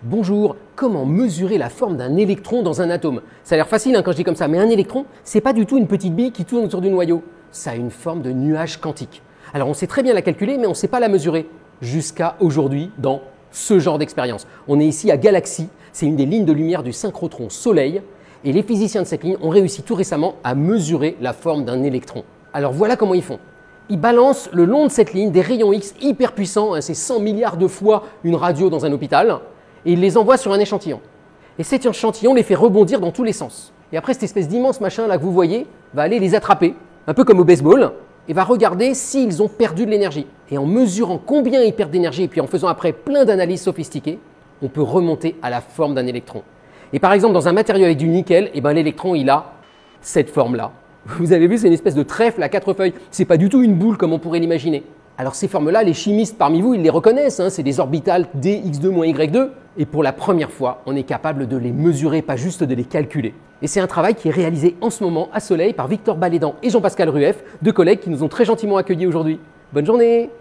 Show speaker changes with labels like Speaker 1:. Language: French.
Speaker 1: Bonjour, comment mesurer la forme d'un électron dans un atome? Ça a l'air facile quand je dis comme ça, mais un électron, c'est pas du tout une petite bille qui tourne autour du noyau. Ça a une forme de nuage quantique. Alors on sait très bien la calculer, mais on ne sait pas la mesurer. Jusqu'à aujourd'hui, dans ce genre d'expérience. On est ici à Galaxy, c'est une des lignes de lumière du synchrotron Soleil, et les physiciens de cette ligne ont réussi tout récemment à mesurer la forme d'un électron. Alors voilà comment ils font. Ils balancent le long de cette ligne des rayons X hyper puissants, c'est 100 milliards de fois une radio dans un hôpital, et ils les envoient sur un échantillon. Et cet échantillon les fait rebondir dans tous les sens. Et après, cette espèce d'immense machin là que vous voyez va aller les attraper, un peu comme au baseball, et va regarder s'ils ont perdu de l'énergie. Et en mesurant combien ils perdent d'énergie, et puis en faisant après plein d'analyses sophistiquées, on peut remonter à la forme d'un électron. Et par exemple, dans un matériau avec du nickel, l'électron il a cette forme-là. Vous avez vu, c'est une espèce de trèfle à 4 feuilles. C'est pas du tout une boule comme on pourrait l'imaginer. Alors ces formes-là, les chimistes parmi vous, ils les reconnaissent, c'est des orbitales d x2 moins y2. Et pour la première fois, on est capable de les mesurer, pas juste de les calculer. Et c'est un travail qui est réalisé en ce moment à Soleil par Victor Balédan et Jean-Pascal Rueff, deux collègues qui nous ont très gentiment accueillis aujourd'hui. Bonne journée!